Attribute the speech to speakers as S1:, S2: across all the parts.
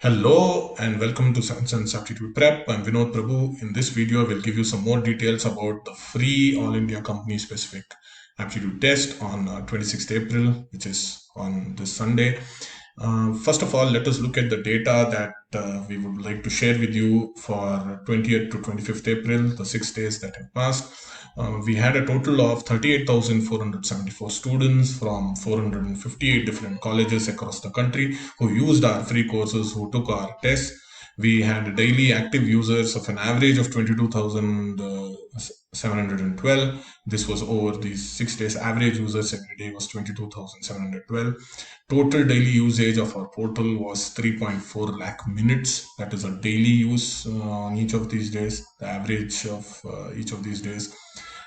S1: Hello and welcome to Science and Aptitude Prep. I'm Vinod Prabhu. In this video, I will give you some more details about the free All India Company Specific Aptitude Test on 26th April, which is on this Sunday. First of all, let us look at the data that we would like to share with you for 20th to 25th April, the 6 days that have passed. We had a total of 38,474 students from 458 different colleges across the country who used our free courses, who took our tests. We had daily active users of an average of 22,712. This was over these 6 days. Average users every day was 22,712. Total daily usage of our portal was 3.4 lakh minutes. That is a daily use on each of these days, the average of each of these days.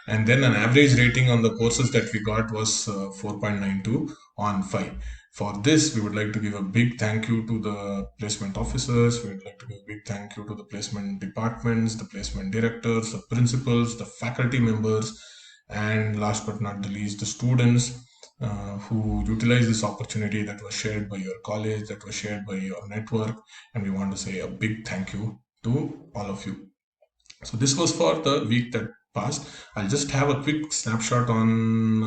S1: And then an average rating on the courses that we got was 4.92 on 5. For this, we would like to give a big thank you to the placement officers. We would like to give a big thank you to the placement departments, the placement directors, the principals, the faculty members, and last but not the least, the students who utilized this opportunity that was shared by your college, that was shared by your network. And we want to say a big thank you to all of you. So this was for the week that passed. I'll just have a quick snapshot on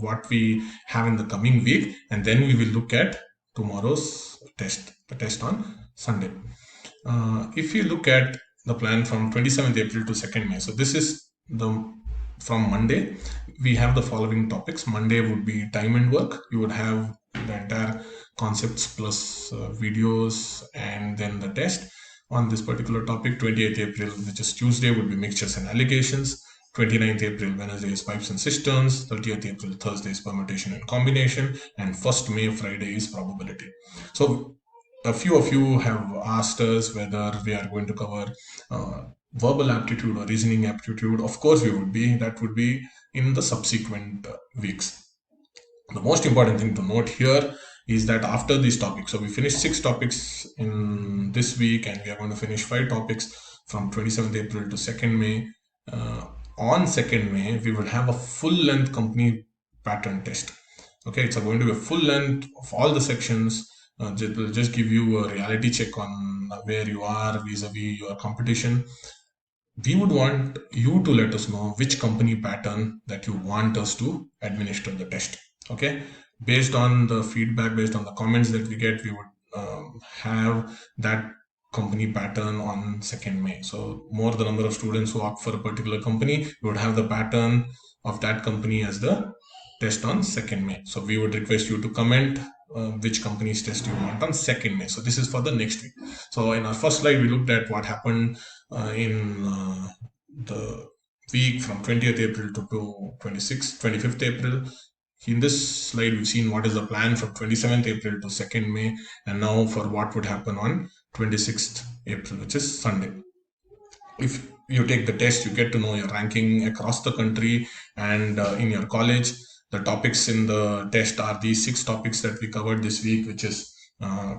S1: what we have in the coming week, and then we will look at tomorrow's test, the test on Sunday. If you look at the plan from 27th April to 2nd May, so this is the from Monday, we have the following topics. Monday would be time and work. You would have the entire concepts plus videos and then the test. On this particular topic, 28th April, which is Tuesday, would be mixtures and allegations. 29th April, Wednesday is pipes and cisterns. 30th April, Thursday is permutation and combination. And 1st May, Friday is probability. So a few of you have asked us whether we are going to cover verbal aptitude or reasoning aptitude. Of course, that would be in the subsequent weeks. The most important thing to note here is that after these topics, so we finished 6 topics in this week, and we are going to finish 5 topics from 27th April to 2nd May. On 2nd May, we will have a full-length company pattern test. Okay, it's going to be a full length of all the sections. It will just give you a reality check on where you are vis-a-vis your competition. We would want you to let us know which company pattern that you want us to administer the test. Okay, based on the feedback, based on the comments that we get, we would have that company pattern on 2nd May. So more the number of students who opt for a particular company, we would have the pattern of that company as the test on 2nd May. So we would request you to comment which company's test you want on 2nd May. So this is for the next week. So in our first slide, we looked at what happened in the week from 20th April to 25th April. In this slide, we've seen what is the plan from 27th April to 2nd May, and now for what would happen on 26th April, which is Sunday. If you take the test, you get to know your ranking across the country and in your college. The topics in the test are these 6 topics that we covered this week, which is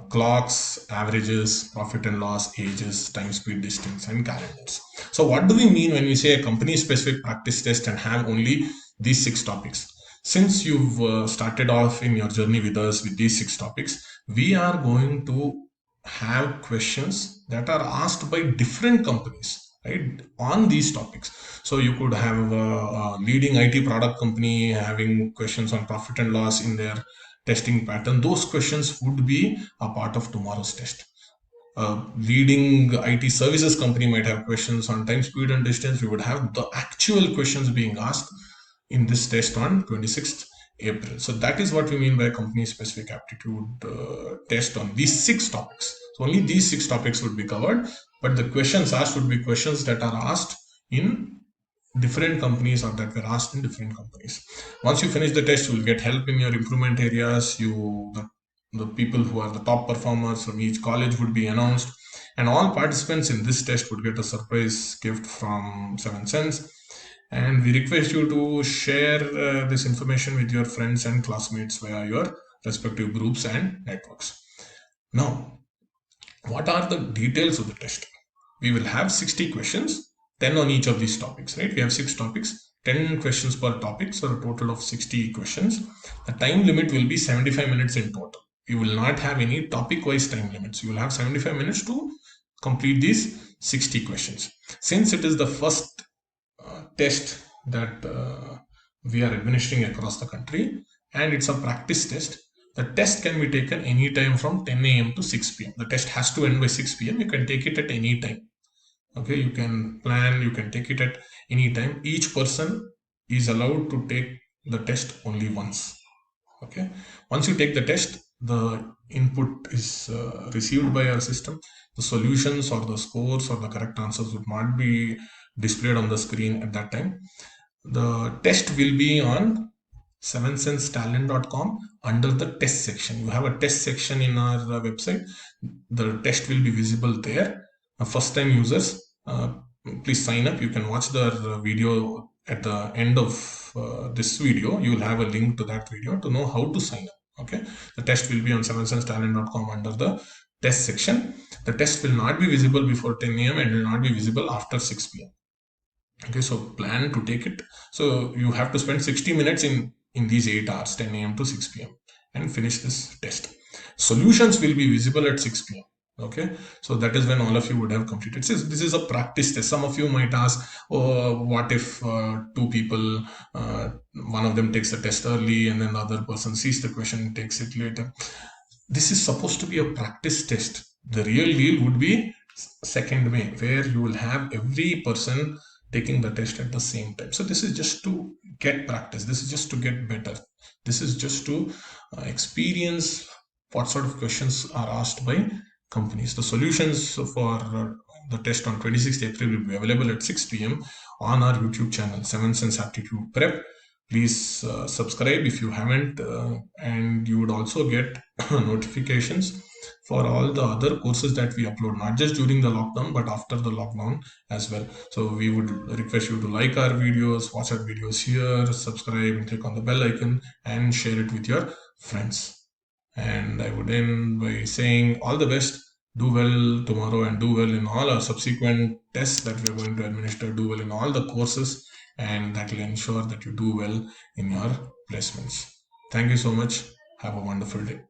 S1: clocks, averages, profit and loss, ages, time, speed, distance, and calendars. So what do we mean when we say a company specific practice test and have only these 6 topics? Since you've started off in your journey with us with these 6 topics, we are going to have questions that are asked by different companies, right, on these topics. So you could have a leading IT product company having questions on profit and loss in their testing pattern. Those questions would be a part of tomorrow's test. Leading IT services company might have questions on time, speed, and distance. We would have the actual questions being asked in this test on 26th April. So that is what we mean by company specific aptitude test on these 6 topics. So only these 6 topics would be covered, but the questions asked would be questions that are asked in different companies or that were asked in different companies. Once you finish the test, you will get help in your improvement areas. The people who are the top performers from each college would be announced, and all participants in this test would get a surprise gift from 7 Cents. And we request you to share this information with your friends and classmates via your respective groups and networks. Now, what are the details of the test? We will have 60 questions, 10 on each of these topics, right? We have 6 topics, 10 questions per topic, so a total of 60 questions. The time limit will be 75 minutes in total. You will not have any topic wise time limits. You will have 75 minutes to complete these 60 questions. Since it is the first test that we are administering across the country, and it's a practice test, the test can be taken anytime from 10 a.m. to 6 p.m. The test has to end by 6 p.m. You can take it at any time. Okay, you can plan, you can take it at any time. Each person is allowed to take the test only once. Okay, once you take the test, the input is received by our system. The solutions or the scores or the correct answers would not be displayed on the screen at that time. The test will be on sevensensetalent.com under the test section. You have a test section in our website. The test will be visible there. First time users, please sign up. You can watch the video at the end of this video. You will have a link to that video to know how to sign up. Okay, the test will be on sevensensetalent.com under the test section. The test will not be visible before 10 a.m. and will not be visible after 6 p.m. Okay, so plan to take it. So you have to spend 60 minutes in these 8 hours, 10 a.m. to 6 p.m. and finish this test. Solutions will be visible at 6 p.m. Okay, so that is when all of you would have completed. This is a practice test. Some of you might ask, oh, what if two people, one of them takes the test early and then the other person sees the question and takes it later? This is supposed to be a practice test. The real deal would be second way, where you will have every person taking the test at the same time. So this is just to get practice. This is just to get better. This is just to experience what sort of questions are asked by companies. The solutions for the test on 26th April will be available at 6 p.m. on our YouTube channel, 7 Sense Aptitude Prep. Please subscribe if you haven't, and you would also get notifications for all the other courses that we upload, not just during the lockdown but after the lockdown as well. So we would request you to like our videos, watch our videos here, subscribe and click on the bell icon and share it with your friends. And I would end by saying all the best. Do well tomorrow and do well in all our subsequent tests that we are going to administer. Do well in all the courses, and that will ensure that you do well in your placements. Thank you so much. Have a wonderful day.